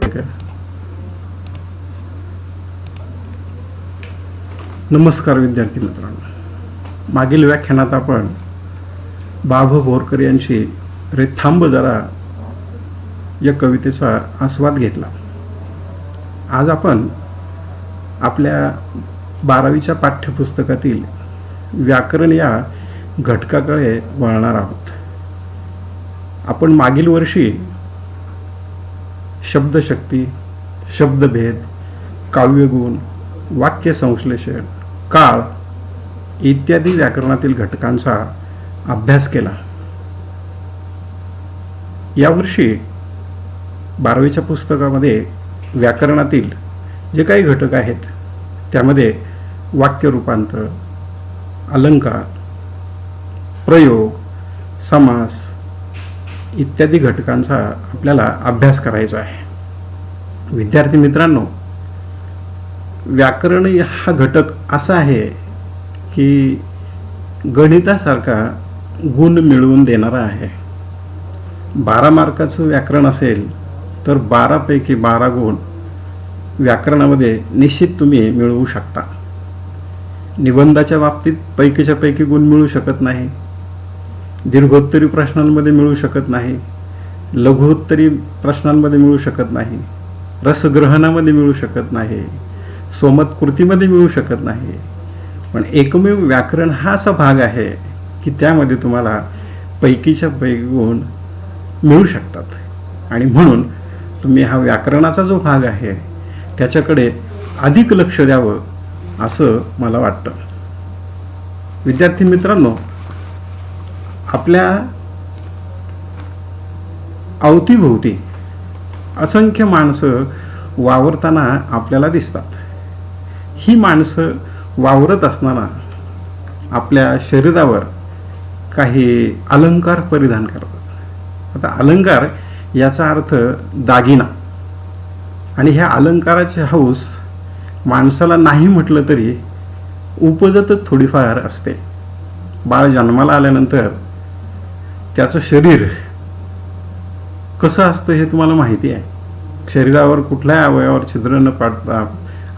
का? नमस्कार विद्यार्थी मित्रांनो, मागील व्याख्यानात आपण बाभ बोरकर यांची रे थांब जरा या कवितेचा आस्वाद घेतला. आज आपण आपल्या 12वीच्या पाठ्यपुस्तकातील व्याकरण या घटकाकडे वळणार आहोत. आपण मागील वर्षी शब्दशक्ती, शब्दभेद, काव्यगुण, वाक्य संश्लेषण, काळ इत्यादी व्याकरणातील घटकांचा अभ्यास केला. यावर्षी 12वीच्या पुस्तकामध्ये व्याकरणातील जे काही घटक आहेत त्यामध्ये वाक्य रूपांतर, अलंकार, प्रयोग, समास इत्यादी घटकांचा आपल्याला अभ्यास करायचा आहे. विद्यार्थी मित्रांनो, व्याकरण हा घटक असा आहे की गणितासारखा गुण मिळवून देणारा आहे. 12 मार्काचं व्याकरण असेल तर 12 पैकी 12 गुण व्याकरणामध्ये निश्चित तुम्ही मिळवू शकता. निबंधाच्या बाबतीत पैकीच्या पैकी गुण मिळू शकत नाही, दीर्घोत्तरी प्रश्नांमध्ये मिळू शकत नाही, लघुत्तरी प्रश्नांमध्ये मिळू शकत नाही, रसग्रहणामध्ये मिळू शकत नाही, स्वमत कृतीमध्ये मिळू शकत नाही. पण एकमेव व्याकरण हा असा भाग आहे की त्यामध्ये तुम्हाला पैकीच्या पैकी गुण मिळू शकतात. आणि म्हणून तुम्ही हा व्याकरणाचा जो भाग आहे त्याच्याकडे अधिक लक्ष द्यावं असं मला वाटतं. विद्यार्थी मित्रांनो, आपल्या अवतीभोवती असंख्य माणसं वावरताना आपल्याला दिसतात. ही माणसं वावरत असताना आपल्या शरीरावर काही अलंकार परिधान करतात. आता अलंकार याचा अर्थ दागिना, आणि ह्या अलंकाराची हौस माणसाला नाही म्हटलं तरी उपजतच थोडीफार असते. बाळ जन्माला आल्यानंतर त्याचं शरीर कसं असतं हे तुम्हाला माहिती आहे. शरीरावर कुठल्याही अवयवावर छिद्र न पाडता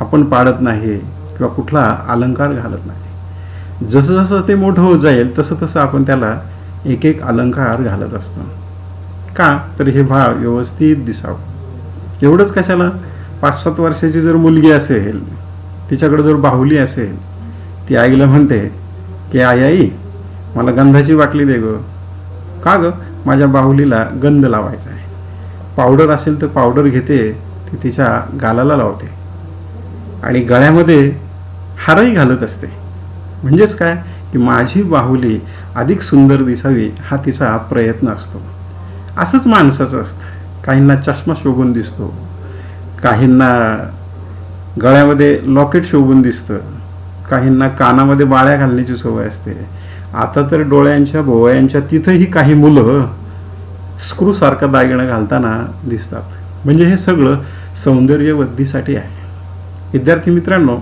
आपण पाडत नाही किंवा कुठला अलंकार घालत नाही. जसं जसं ते मोठं होत जाईल तसं तसं आपण त्याला एक एक अलंकार घालत असतो. का तर हे बाळ व्यवस्थित दिसावं. एवढंच कशाला, 5-7 वर्षाची जर मुलगी असेल, तिच्याकडे जर बाहुली असेल, ती आईला म्हणते की आई मला गंधाची बाटली दे ग. का ग? माझ्या बाहुलीला गंध लावायचा आहे. पावडर असेल तर पावडर घेते, ती तिच्या गालाला लावते आणि गळ्यामध्ये हारही घालत असते. म्हणजेच काय की माझी बाहुली अधिक सुंदर दिसावी हा तिचा प्रयत्न असतो. असंच माणसाचं असतं. काहींना चष्मा शोभून दिसतो, काहींना गळ्यामध्ये लॉकेट शोभून दिसतं, काहींना कानामध्ये बाळ्या घालण्याची सवय असते. आता तर डोळ्यांच्या भोवयांच्या तिथंही काही मुलं स्क्रूसारखा दागिना घालताना दिसतात. म्हणजे हे सगळं सौंदर्यवृद्धीसाठी आहे. विद्यार्थी मित्रांनो,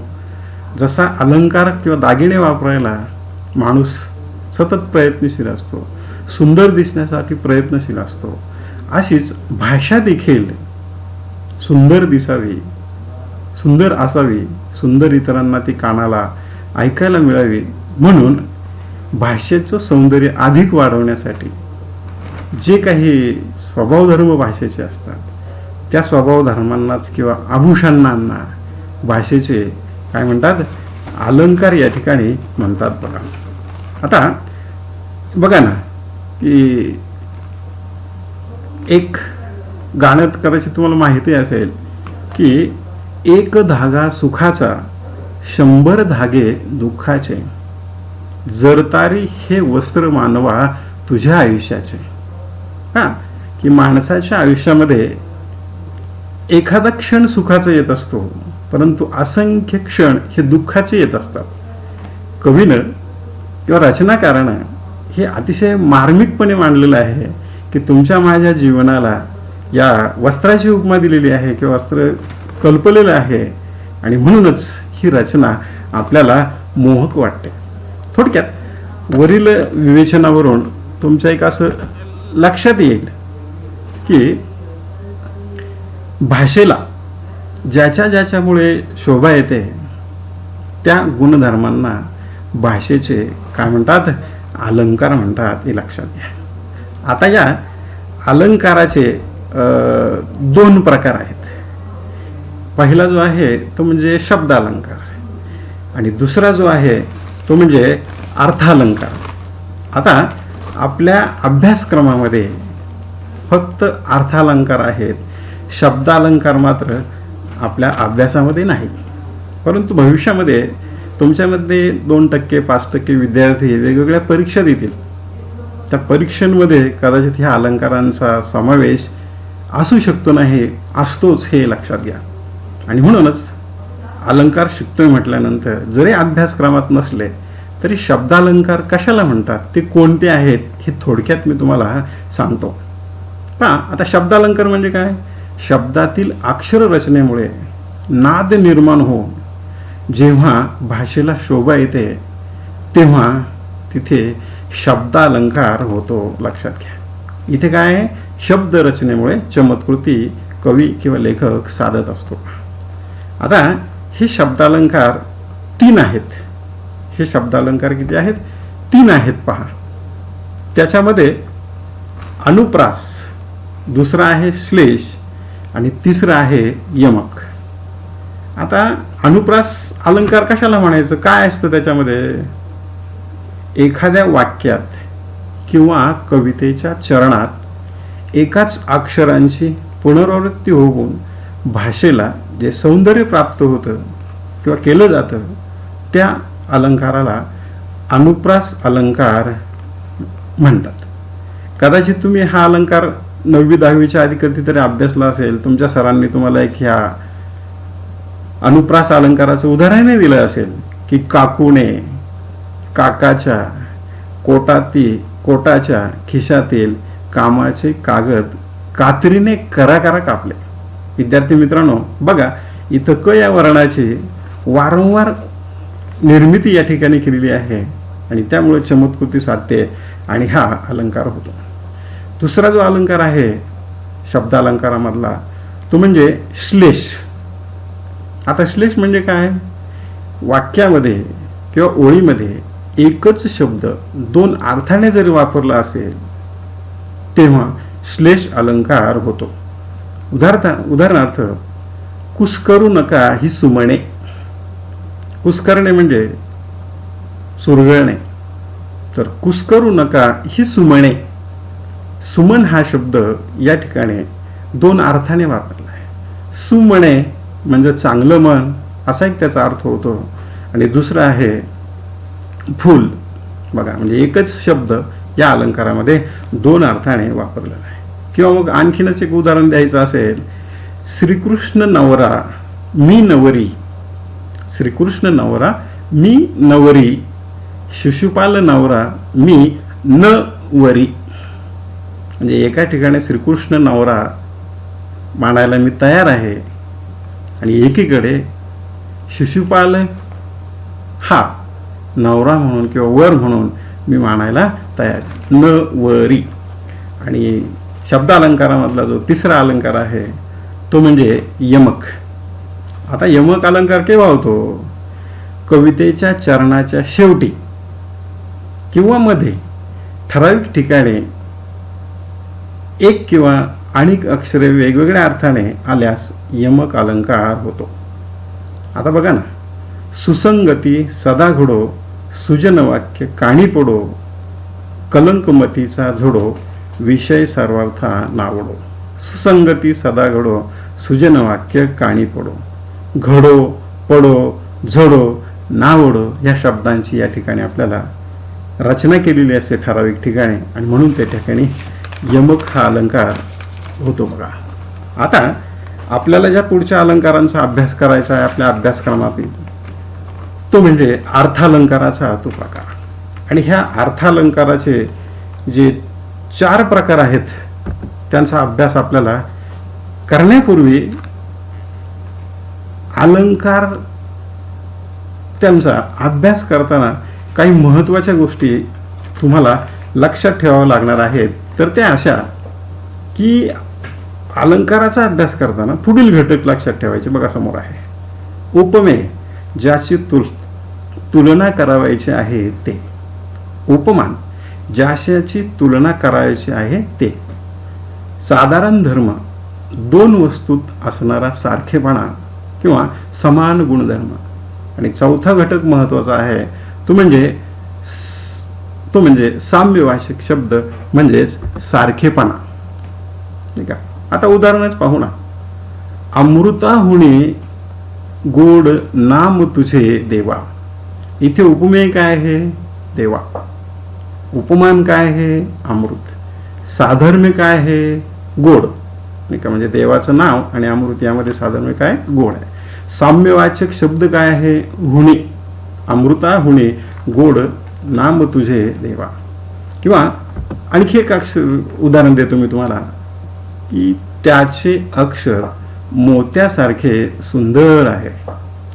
जसा अलंकार किंवा दागिने वापरायला माणूस सतत प्रयत्नशील असतो, सुंदर दिसण्यासाठी प्रयत्नशील असतो, अशीच भाषा देखील सुंदर दिसावी, सुंदर असावी, सुंदर इतरांना ती कानाला ऐकायला मिळावी. म्हणून भाषेचं सौंदर्य अधिक वाढवण्यासाठी जे काही स्वभावधर्म भाषेचे असतात त्या स्वभावधर्मांनाच किंवा आभूषणांना भाषेचे काय म्हणतात, अलंकार या ठिकाणी म्हणतात. बघा, आता बघा ना की एक गाण्यात कदाचित तुम्हाला माहिती असेल की एक धागा सुखाचा 100 धागे दुःखाचे, जरतारी हे वस्त्र मानवा तुझ्या आयुष्याचे. की माणसाच्या आयुष्यामध्ये एखादा क्षण सुखाचा येत असतो, परंतु असंख्य क्षण हे दुःखाचे येत असतात. कवीनं किंवा रचनाकारानं हे अतिशय मार्मिकपणे मांडलेलं आहे की तुमच्या माझ्या जीवनाला या वस्त्राची उपमा दिलेली आहे किंवा वस्त्र कल्पलेलं आहे, आणि म्हणूनच ही रचना आपल्याला मोहक वाटते. थोडक्यात वरील विवेचनावरून तुमच्या एक असं लक्षात येईल की भाषेला ज्याच्यामुळे शोभा येते त्या गुणधर्मांना भाषेचे काय म्हणतात, अलंकार म्हणतात, हे लक्षात घ्या. आता या अलंकाराचे दोन प्रकार आहेत. पहिला जो आहे तो म्हणजे शब्द अलंकार आणि दुसरा जो आहे तो म्हणजे अर्थालंकार. आता आपल्या अभ्यासक्रमामध्ये फक्त अर्थालंकार आहेत, शब्दालंकार मात्र आपल्या अभ्यासामध्ये नाही. परंतु भविष्यामध्ये तुमच्यामध्ये 2%, 5% विद्यार्थी वेगवेगळ्या परीक्षा देतील. त्या परीक्षांमध्ये कदाचित ह्या अलंकारांचा समावेश असू शकतो, नाही असतोच, हे लक्षात घ्या. आणि म्हणूनच अलंकार शिकतोय म्हटल्यानंतर जरी अभ्यासक्रमात नसले तरी शब्दालंकार कशाला म्हणतात, ते कोणते आहेत, हे थोडक्यात मी तुम्हाला सांगतो. पहा, आता शब्दालंकार म्हणजे काय? शब्दातील अक्षर रचनेमुळे नाद निर्माण होऊन जेव्हा भाषेला शोभा येते तेव्हा तिथे शब्दालंकार होतो, लक्षात घ्या. इथे काय आहे, शब्द रचनेमुळे चमत्कृती कवी किंवा लेखक साधत असतो. आता हे शब्दालंकार 3 आहेत. हे शब्दालंकार किती आहेत? 3 आहेत. पहा, त्याच्यामध्ये अनुप्रास, दुसरा आहे श्लेष आणि तिसरा आहे यमक. आता अनुप्रास अलंकार कशाला म्हणायचं, काय असतं त्याच्यामध्ये? एखाद्या वाक्यात किंवा कवितेच्या चरणात एकाच अक्षरांची पुनरावृत्ती होऊन भाषेला जे सौंदर्य प्राप्त होतं किंवा केलं जातं त्या अलंकाराला अनुप्रास अलंकार म्हणतात. कदाचित तुम्ही हा अलंकार 9वी 10वीच्या आधी कधीतरी अभ्यासला असेल. तुमच्या सरांनी तुम्हाला एक ह्या अनुप्रास अलंकाराचं उदाहरण दिलं असेल की काकूने काकाच्या कोटाच्या खिशातील कामाचे कागद कात्रीने करा कापले. विद्यार्थी मित्रांनो, बघा, इथं क या वर्णाची वारंवार निर्मिती या ठिकाणी केलेली आहे आणि त्यामुळे चमत्कृती साधते आणि हा अलंकार होतो. दुसरा जो अलंकार आहे शब्दालंकारामधला तो म्हणजे श्लेष. आता श्लेष म्हणजे काय? वाक्यामध्ये किंवा ओळीमध्ये एकच शब्द 2 अर्थाने जरी वापरला असेल तेव्हा श्लेष अलंकार होतो. उदाहरणार्थ, कुस्करू नका ही सुमणे. कुस्करणे म्हणजे सुरगळणे, तर कुस्करू नका ही सुमणे. सुमन हा शब्द या ठिकाणी 2 अर्थाने वापरला आहे. सुमणे म्हणजे चांगलं मन, असा एक त्याचा अर्थ होतो आणि दुसरा आहे फूल. बघा, म्हणजे एकच शब्द या अलंकारामध्ये 2 अर्थाने वापरलेला आहे. किंवा मग आणखीनच एक उदाहरण द्यायचं असेल, श्रीकृष्ण नवरा मी नवरी. श्रीकृष्ण नवरा मी नवरी, शिशुपाल नवरा मी नवरी. म्हणजे एका ठिकाणी श्रीकृष्ण नवरा मानायला मी तयार आहे आणि एकीकडे शिशुपाल हा नवरा म्हणून किंवा वर म्हणून मी मानायला तयार, नवरी. आणि शब्दालंकारामधला जो तिसरा अलंकार आहे तो म्हणजे यमक. आता यमक अलंकार केव्हा होतो? कवितेच्या चरणाच्या शेवटी किंवा मध्ये ठराविक ठिकाणी एक किंवा अनेक अक्षरे वेगवेगळ्या अर्थाने आल्यास यमक अलंकार होतो. आता बघा ना, सुसंगती सदा घडो, सुजन वाक्य काणी पडो, कलंकमतीचा झोडो, विषय सर्वार्था नावडो. सुसंगती सदा घडो, सुजन वाक्य काणी पडो. घडो, पडो, झोडो, नावडो या शब्दांची या ठिकाणी आपल्याला रचना केलेली असते ठराविक ठिकाणी आणि म्हणून त्या ठिकाणी यमक हा अलंकार होतो. बघा, आता आपल्याला ज्या पुढच्या अलंकारांचा अभ्यास करायचा आहे आपल्या अभ्यासक्रमातील तो म्हणजे अर्थालंकाराचा तो प्रकार. आणि ह्या अर्थालंकाराचे जे 4 प्रकार आहेत त्यांचा अभ्यास आपल्याला करण्यापूर्वी अलंकार त्यांचा अभ्यास करताना काही महत्त्वाच्या गोष्टी तुम्हाला लक्षात ठेवाव्या लागणार आहेत. तर त्या अशा की अलंकाराचा अभ्यास करताना पुढील घटक लक्षात ठेवायचे बघा समोर आहे. उपमेय, ज्याची तुलना करावायची आहे ते. उपमान, ज्याची तुलना करायची आहे ते. साधारण धर्म, दोन वस्तूत असणारा सारखेपणा किंवा समान गुणधर्म. आणि चौथा घटक महत्वाचा आहे तो म्हणजे साम्यवाचक शब्द म्हणजेच सारखेपणा. ठीक आहे. आता उदाहरणच पाहू ना. अमृताहुनी गोड नाम तुझे देवा. इथे उपमेय काय आहे? देवा. उपमान काय आहे? अमृत. साधर्म्य काय आहे? गोड. नाही का, म्हणजे देवाचं नाव आणि अमृत यामध्ये साधर्म्य काय? गोड आहे. साम्यवाचक शब्द काय आहे? हुणे. अमृता हुणे गोड नाम तुझे देवा. किंवा आणखी एक उदाहरण देतो मी तुम्हाला की त्याचे अक्षर मोत्यासारखे सुंदर आहे.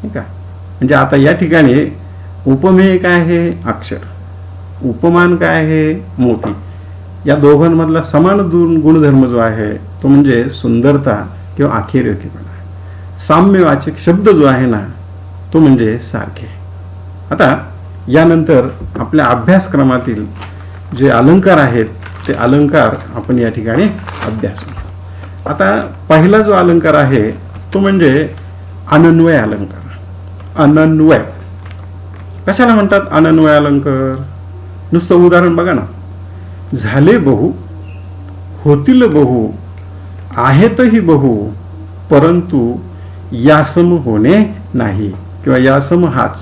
ठीक आहे. म्हणजे आता या ठिकाणी उपमेय काय आहे? अक्षर. उपमान काय आहे? मोती. या दोघांमधला समान गुणधर्म जो आहे तो म्हणजे सुंदरता किंवा आखेरेखीपणा. साम्यवाचक शब्द जो आहे ना तो म्हणजे सारखे. आता यानंतर आपल्या अभ्यासक्रमातील जे अलंकार आहेत ते अलंकार आपण या ठिकाणी अभ्यासू. आता पहिला जो अलंकार आहे तो म्हणजे अनन्वय अलंकार. अनन्वय कशाला म्हणतात? अनन्वय अलंकार. नुसतं उदाहरण बघा ना. झाले बहु, होतील बहु, आहेतही बहु, परंतु यासम होणे नाही किंवा यासम हाच.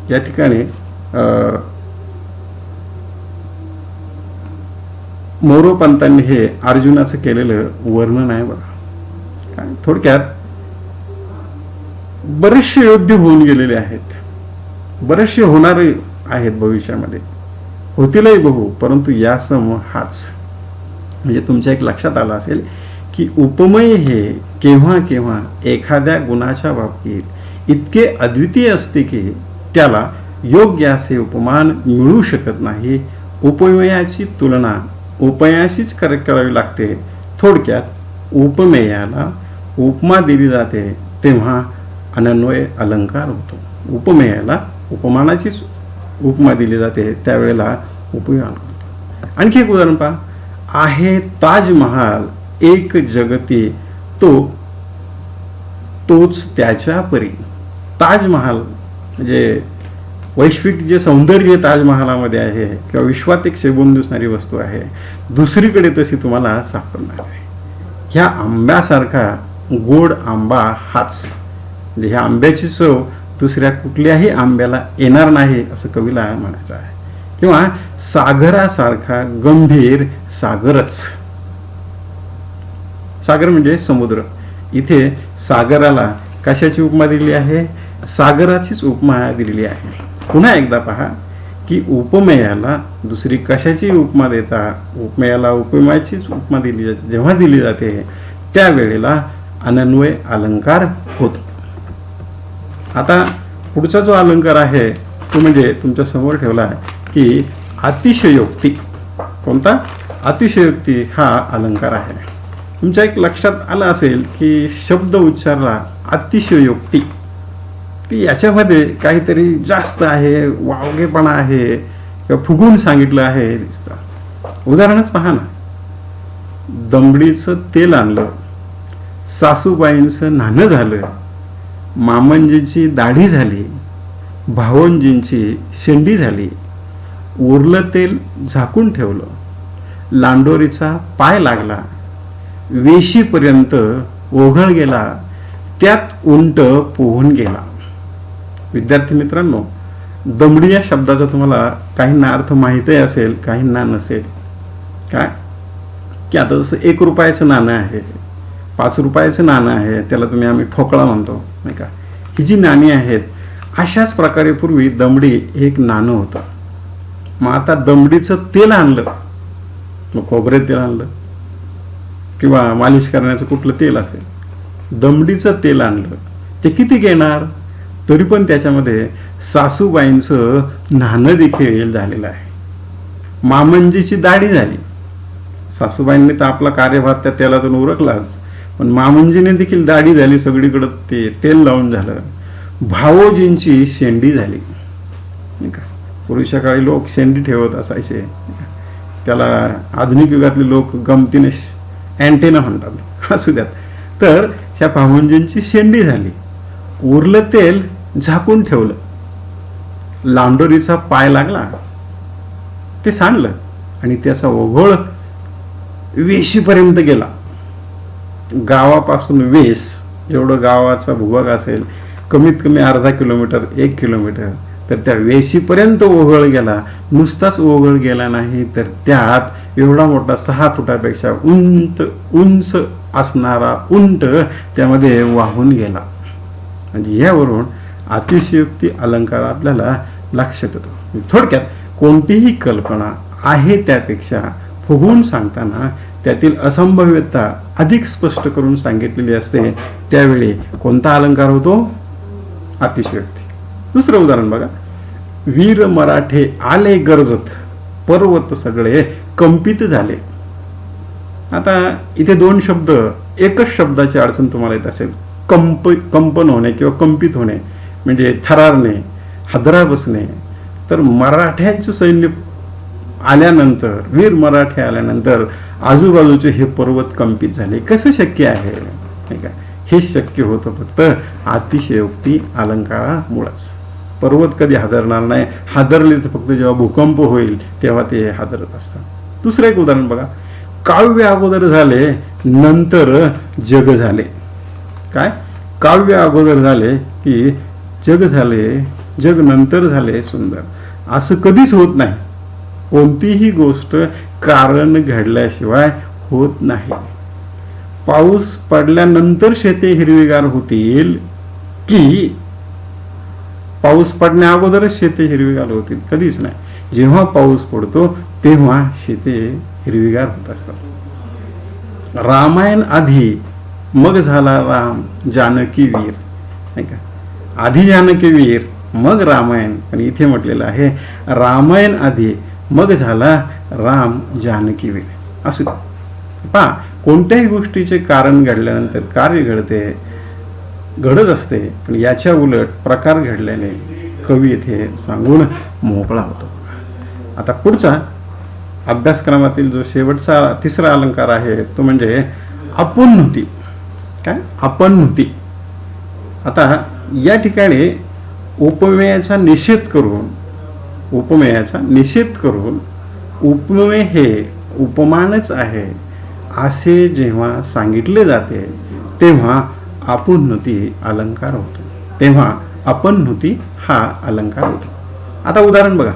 या ठिकाणी मोरोपंतांनी हे अर्जुनाचं केलेलं वर्णन आहे बघा. थोडक्यात बरेचसे योद्धे होऊन गेलेले आहेत, बरेचसे होणारे आहेत भविष्यामध्ये. होतीलही बहु परंतु यासम हाच. म्हणजे तुमच्या एक लक्षात आलं असेल की उपमेय हे केव्हा केव्हा एखाद्या गुणाच्या बाबतीत इतके अद्वितीय असते की त्याला योग्य असे उपमान मिळू शकत नाही. उपमेयाची तुलना उपमेयाशीच करावी लागते. थोडक्यात उपमेयाला उपमा दिली जाते तेव्हा अनन्वय अलंकार होतो. उपमेयाला उपमानाचीच उपमा दिली जाते त्यावेळेला उपयोग होतो. आणखी एक उदाहरण पहा. आहे ताजमहाल एक जगती तोच त्याच्या परी. ताजमहाल म्हणजे वैश्विक जे सौंदर्य ताजमहालामध्ये आहे किंवा विश्वात एक शेबून दिसणारी वस्तू आहे दुसरीकडे तशी तुम्हाला सापडणार आहे. ह्या आंब्यासारखा गोड आंबा हाच. म्हणजे ह्या आंब्याची चव दुसऱ्या कुठल्याही आंब्याला येणार नाही असं कवीला म्हणायचं आहे. किंवा सागरासारखा गंभीर सागरच. सागर म्हणजे समुद्र. इथे सागराला कशाची उपमा दिली आहे? सागराचीच उपमा दिलेली आहे. पुन्हा एकदा पहा की उपमेयाला दुसरी कशाची उपमा देता? उपमेयाला उपमेयाचीच उपमा दिली जाते. जेव्हा दिली जाते त्यावेळेला अनन्वय अलंकार होतो. आता पुढचा जो अलंकार आहे तो म्हणजे तुमच्या समोर ठेवला आहे की अतिशयोक्ती. कोणता? अतिशयोक्ती हा अलंकार आहे. तुमच्या एक लक्षात आलं असेल की शब्द उच्चारला अतिशयोक्ती की याच्यामध्ये काहीतरी जास्त आहे, वावगेपणा आहे किंवा फुगून सांगितलं आहे दिसतं. उदाहरणच पहा ना. दमडीचं तेल आणलं, सासूबाईंचं नाणं झालं, मामंजींची दाढी झाली, भावंजींची शेंडी झाली, उरलं तेल झाकून ठेवलं, लांडोरीचा पाय लागला, वेशीपर्यंत ओघळ गेला, त्यात उंट पोहून गेला. विद्यार्थी मित्रांनो, दमडी या शब्दाचा तुम्हाला काहींना अर्थ माहितही असेल, काहींना नसेल. काय की आता जसं 1 रुपयाचं नाणं आहे, 5 रुपयाचं नाणं आहे, त्याला आम्ही ठोकळा म्हणतो नाही का. ही जी नाणी आहेत अशाच प्रकारे पूर्वी दमडी एक नाणं होतं. मग आता दमडीचं तेल आणलं, मग खोबरे तेल आणलं किंवा मालिश करण्याचं कुठलं तेल असेल, दमडीचं तेल आणलं, ते किती घेणार? तरी पण त्याच्यामध्ये सासूबाईंचं नाणं देखील झालेलं आहे. मामंजीची दाढी झाली, सासूबाईंनी तर आपला कार्यभार त्या तेलातून उरकलाच, पण मामुंजीने देखील दाढी झाली, सगळीकडं ते तेल लावून झालं. भावोजींची शेंडी झाली, नाही का. पूर्वीच्या काळी लोक शेंडी ठेवत असायचे, त्याला आधुनिक युगातले लोक गमतीने अँटेना म्हणतात, असू द्यात. तर ह्या भावोजींची शेंडी झाली, उरलं तेल झाकून ठेवलं, लांडोरीचा पाय लागला, ते सांडलं आणि त्याचा ओघळ वेशीपर्यंत गेला. गावापासून वेस जेवढं गावाचा भूभाग असेल, कमीत कमी अर्धा किलोमीटर 1 किलोमीटर, तर त्या वेशीपर्यंत ओघळ गेला. नुसताच ओघळ गेला नाही, तर त्यात एवढा मोठा 6 फुटापेक्षा उंच असणारा उंट त्यामध्ये वाहून गेला. म्हणजे यावरून अतिशयोक्ती अलंकार आपल्याला लक्षात येतो. थोडक्यात कोणतीही कल्पना आहे त्यापेक्षा फुगवून सांगताना त्यातील असंभाव्यता अधिक स्पष्ट करून सांगितलेली असते. त्यावेळी कोणता अलंकार होतो? अतिशयोक्ती. दुसरं उदाहरण बघा. वीर मराठे आले गरजत, पर्वत सगळे कंपित झाले. आता इथे 2 शब्द, एकच शब्दाची अडचण तुम्हाला येत असेल. कंपन होणे किंवा कंपित होणे म्हणजे थरारणे, हादरा बसणे. तर मराठ्यांचं सैन्य आल्यानंतर, वीर मराठे आल्यानंतर आजूबाजूचे हे पर्वत कंपित झाले. कसं शक्य आहे? नाही का, हे शक्य होतं फक्त अतिशयोक्ती अलंकारामुळेच. पर्वत कधी हादरणार नाही, हादरले तर फक्त जेव्हा भूकंप होईल तेव्हा ते हादरत असतात. दुसरं एक उदाहरण बघा. काव्य अगोदर झाले, नंतर जग झाले. काय? काव्य अगोदर झाले की जग झाले, जग नंतर झाले सुंदर. असं कधीच होत नाही. कोणतीही गोष्ट कारण घडल्याशिवाय होत नाही. पाऊस पडल्यानंतर शेते हिरवीगार होतील की पाऊस पडण्या अगोदरच शेते हिरवीगार होतील? कधीच नाही. जेव्हा पाऊस पडतो तेव्हा शेते हिरवीगार होत असतात. रामायण आधी, मग झाला राम जानकी वीर, नाही का. आधी जानकी वीर मग रामायण, पण इथे म्हटलेलं आहे रामायण आधी मग झाला राम जानकी वीर. असू पहा, कोणत्याही गोष्टीचे कारण घडल्यानंतर कार्य घडत असते, पण याच्या उलट प्रकार घडल्याने कवी इथे सांगून मोकळा होतो. आता पुढचा अभ्यासक्रमातील जो शेवटचा 3रा अलंकार आहे तो म्हणजे अपन्नती. काय? अपन्नती. आता या ठिकाणी उपमेयाचा निषेध करून उपमेय हे उपमानच आहे असे जेव्हा सांगितले जाते तेव्हा अपन्नती अलंकार होतो. तेव्हा अपन्नती हा अलंकार होतो. आता उदाहरण बघा.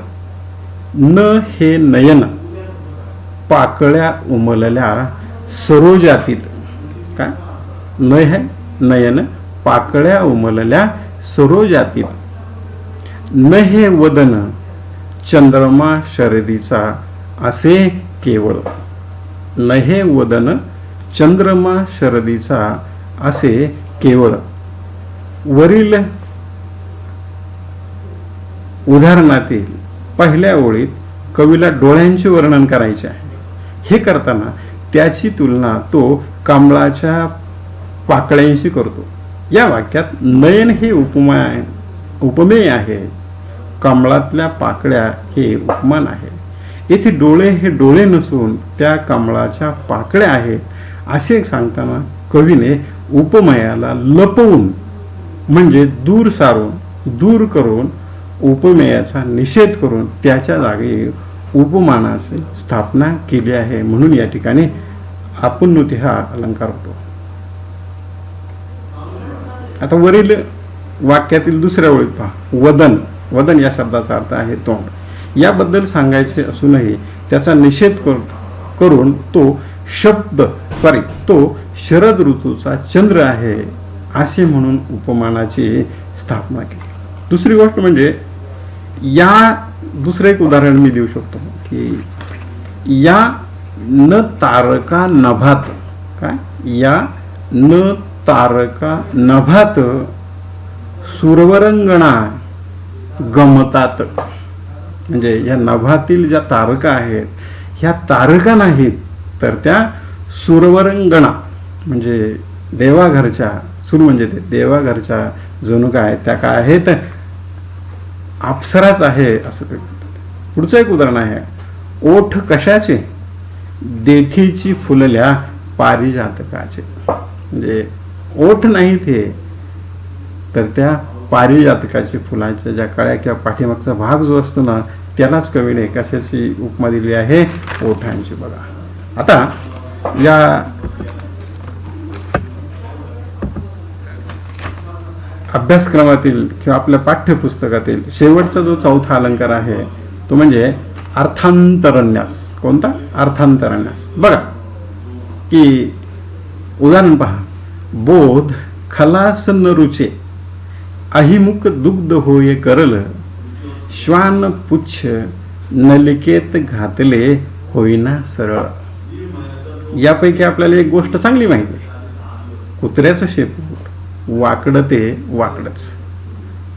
न हे नयन पाकळ्या उमलल्या सरोजातीत. काय? न हे नयन पाकळ्या उमलल्या सरोजातीत. न हे वदन चंद्रमा शरदीचा असे केवळ. न हे वदन चंद्रमा शरदीचा असे केवळ. वरील उदाहरणातील पहिल्या ओळीत कवीला डोळ्यांचे वर्णन करायचे आहे. हे करताना त्याची तुलना तो कमळाच्या पाकळ्यांशी करतो. या वाक्यात नयन हे उपमेय आहे, कमळातल्या पाकळ्या हे उपमान आहे. येथे डोळे हे डोळे नसून त्या कमळाच्या पाकळ्या आहेत असे सांगताना कवीने उपमेयाला लपवून म्हणजे दूर करून उपमेयाचा निषेध करून त्याच्या जागी उपमानाची स्थापना केली आहे. म्हणून या ठिकाणी अपन्नती हा अलंकार होतो. आता वरील वाक्यातील दुसऱ्या ओळीत पहा. वदन या शब्दाचा अर्थ आहे तोंड. याबद्दल सांगायचे असूनही त्याचा निषेध करून तो शरद ऋतूचा चंद्र आहे असे म्हणून उपमानाची स्थापना केली. दुसरी गोष्ट म्हणजे दुसरं एक उदाहरण मी देऊ शकतो की या न तारका नभात. काय? या न तारका नभात सुरवरंगणा गमतात. म्हणजे या नभातील ज्या तारका आहेत ह्या तारका नाहीत, तर त्या सुरवरंगणा म्हणजे देवाघरच्या, सूर म्हणजे ते देवाघरच्या जणू काय त्या काय आहेत, अप्सराच आहे असं ते म्हणतात. पुढचं एक उदाहरण आहे, ओठ कशाचे, देठीची फुलल्या पारिजातकाचे. म्हणजे ओठ नाही ते, तर त्या पारिजातकाची फुलांच्या ज्या कळ्या किंवा पाठीमागचा भाग जो असतो ना, त्यालाच कवीने कशाची उपमा दिली आहे, ओठांची. बघा आता या अभ्यासक्रमातील किंवा आपल्या पाठ्यपुस्तकातील शेवटचा जो चौथा अलंकार आहे तो म्हणजे अर्थांतरन्यास. कोणता? अर्थांतरन्यास. बघा की उदाहरण पहा, बोध खलास न रुचे, अहिमुख दुग्ध होय करल, श्वान पुच्छ नलिकेत घातले होईना सरळ. यापैकी आपल्याला एक गोष्ट चांगली माहिती आहे, कुत्र्याचं शेपूट वाकडं ते वाकडच.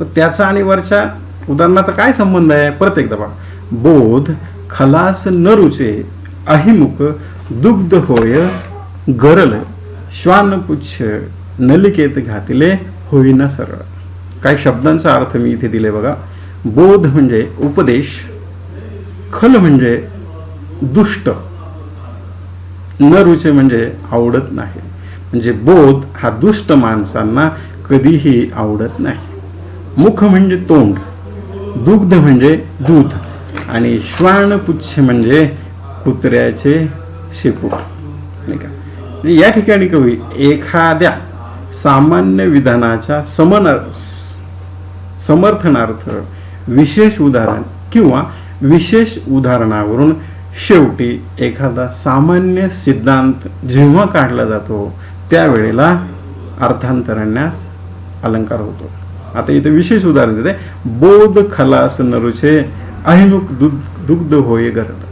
तर त्याचा आणि वरच्या उदाहरणाचा काय संबंध आहे? परत एकदा बघा, बोध खलास न रुचे, अहिमुख दुग्ध होय गरल, श्वानपुच्छ नलिकेत घातले होईना सरळ. काही शब्दांचा अर्थ मी इथे दिले बघा. बोध म्हणजे उपदेश, खल म्हणजे दुष्ट, न रुचे म्हणजे आवडत नाही. म्हणजे बोध हा दुष्ट माणसांना कधीही आवडत नाही. मुख म्हणजे तोंड, दुग्ध म्हणजे दूध, आणि श्वानपुच्छ म्हणजे कुत्र्याचे शेपूट. नाही का? या ठिकाणी कवी एखाद्या सामान्य विधानाच्या समर्थनार्थ विशेष उदाहरण किंवा विशेष उदाहरणावरून शेवटी एखादा सामान्य सिद्धांत जेव्हा काढला जातो त्यावेळेला अर्थांतरण्यास अलंकार होतो. आता इथे विशेष उदाहरण देते, बोध खलास न रुचे, अहिमुख दुग्ध होय गरल.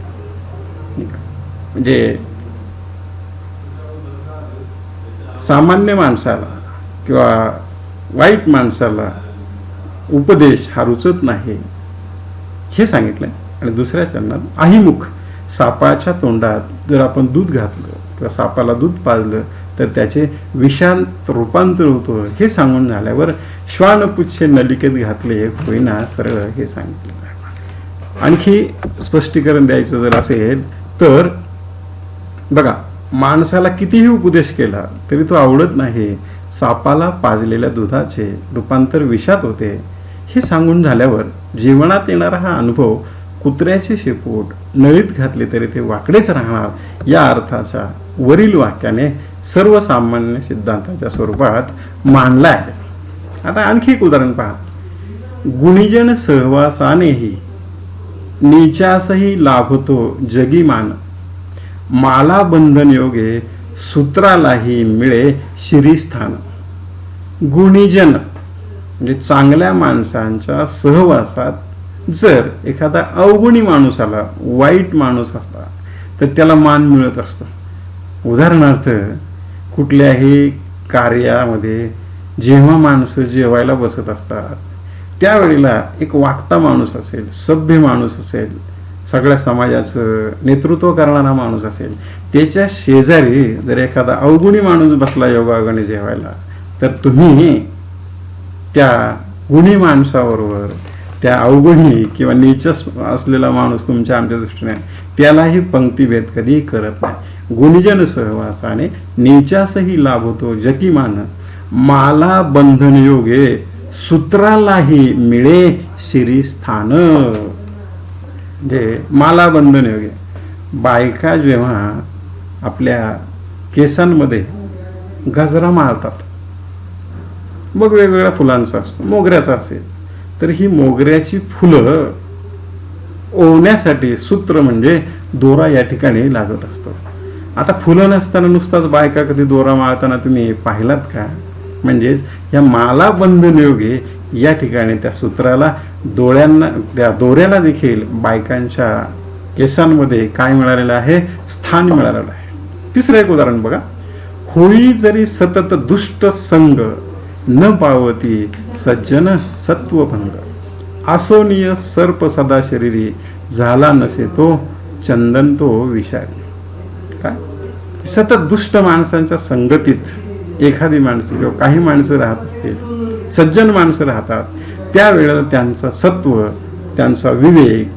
म्हणजे सामान्य माणसाला किंवा वाईट माणसाला उपदेश हा रुचत नाही हे सांगितलंय. आणि दुसऱ्या चरणात अहिमुख, सापाच्या तोंडात जर आपण दूध घातलं किंवा सापाला दूध पाजलं तर त्याचे विषांत रूपांतर होतं हे सांगून झाल्यावर श्वानपुच्छ नलिकेत घातले होईना सरळ हे सांगितलं. आणखी स्पष्टीकरण द्यायचं जर असेल तर बघा, माणसाला कितीही उपदेश केला तरी तो आवडत नाही. सापाला पाजलेल्या दुधाचे रूपांतर विषात होते हे सांगून झाल्यावर जीवनात येणारा हा अनुभव कुत्र्याचे शेपूट नळीत घातले तरी ते वाकडेच राहणार या अर्थाचा वरील वाक्याने सर्वसामान्य सिद्धांताच्या स्वरूपात मांडला आहे. आता आणखी एक उदाहरण पहा, गुणीजन सहवासानेही नीचासही लाभतो जगी मान, माला बंधन योगे सूत्रालाही मिळे शिरीस्थान. गुणीजन म्हणजे चांगल्या माणसांच्या सहवासात जर एखादा अवगुणी माणूस आला, वाईट माणूस असला तर त्याला मान मिळत असतो. उदाहरणार्थ कुठल्याही कार्यामध्ये जेव्हा माणसं जेवायला बसत असतात त्यावेळेला एक वागता माणूस असेल, सभ्य माणूस असेल, सगळ्या समाजाचं नेतृत्व करणारा माणूस असेल, त्याच्या शेजारी जर एखादा अवगुणी माणूस बसला योगायोगाने जेवायला तर तुम्ही त्या गुणी माणसाबरोबर त्या अवगुणी किंवा नीच असलेला माणूस तुमच्या आमच्या दृष्टीने त्यालाही पंक्तीभेद कधी करत नाही. गुणीजन सहवासाने नीचासही लाभ होतो जकी मान, माला बंधन योगे सूत्रालाही मिळे शिरीस्थान. म्हणजे माला बंधन योगे, बायका जेव्हा आपल्या केसांमध्ये गजरा मारतात, मग वेगवेगळ्या फुलांचा असतो, मोगऱ्याचा असेल तर ही मोगऱ्याची फुलं ओवण्यासाठी सूत्र म्हणजे दोरा या ठिकाणी लागत असतो. आता फुलं नसताना नुसताच बायका कधी दोरा मारताना तुम्ही पाहिलात का? म्हणजेच या माला बंधन योगे या ठिकाणी त्या सूत्राला त्या दोऱ्याला देखील बायकांच्या केसांमध्ये काय मिळालेलं आहे? स्थान मिळालेलं आहे. तिसरं एक उदाहरण बघा, होळी जरी सतत दुष्ट संग, न पावती सज्जन सत्वभंग, आसोनीय सर्प सदा शरीरी, झाला नसे तो चंदन तो विषारी. काय सतत दुष्ट माणसांच्या संगतीत एखादी माणसं किंवा काही माणसं राहत असतील, सज्जन माणसं राहतात, त्यावेळेला त्यांचं सत्व, त्यांचा विवेक,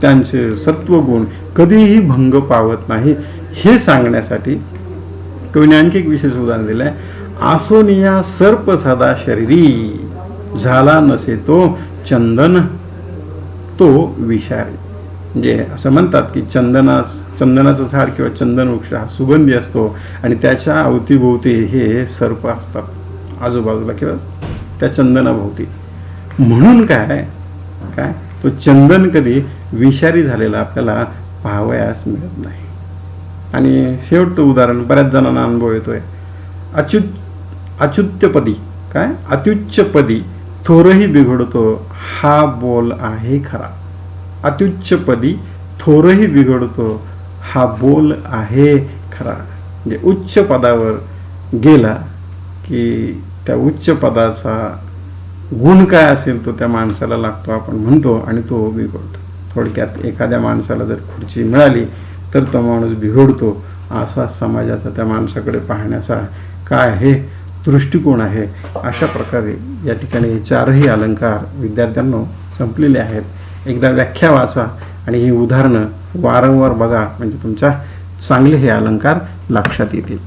त्यांचे सत्वगुण कधीही भंग पावत नाही हे सांगण्यासाठी कवीने आणखी एक विशेष उदाहरण दिलंय. आसोनिया सर्प सदा शरीरी, झाला नसे तो चंदन तो विषारी. म्हणजे असं म्हणतात की चंदनाचं झाड किंवा चंदन वृक्ष हा सुगंधी असतो आणि त्याच्या अवतीभोवती हे सर्प असतात आजूबाजूला किंवा त्या चंदनाभोवती. म्हणून काय तो चंदन कधी विषारी झालेला आपल्याला पाहावयास मिळत नाही. आणि शेवटचं उदाहरण बऱ्याच जणांना अनुभव येतोय. अच्युत्यपदी अत्युच्चपदी थोरही बिघडतो हा बोल आहे खरा. अत्युच्चपदी थोरही बिघडतो हा बोल आहे खरा. म्हणजे उच्च पदावर गेला की त्या उच्च पदाचा गुण काय असेल तो त्या माणसाला लागतो, आपण म्हणतो, आणि तो बिघडतो. थोडक्यात एखाद्या माणसाला जर खुर्ची मिळाली तर तो माणूस बिघडतो, असा समाजाचा त्या माणसाकडे पाहण्याचा काय आहे दृष्टिकोन आहे. अशा प्रकारे या ठिकाणी हे चारही अलंकार विद्यार्थ्यांना संपलेले आहेत. एकदा व्याख्या वाचा आणि ही उदाहरणं वारंवार बघा, म्हणजे तुमच्या चांगले हे अलंकार लक्षात येतील.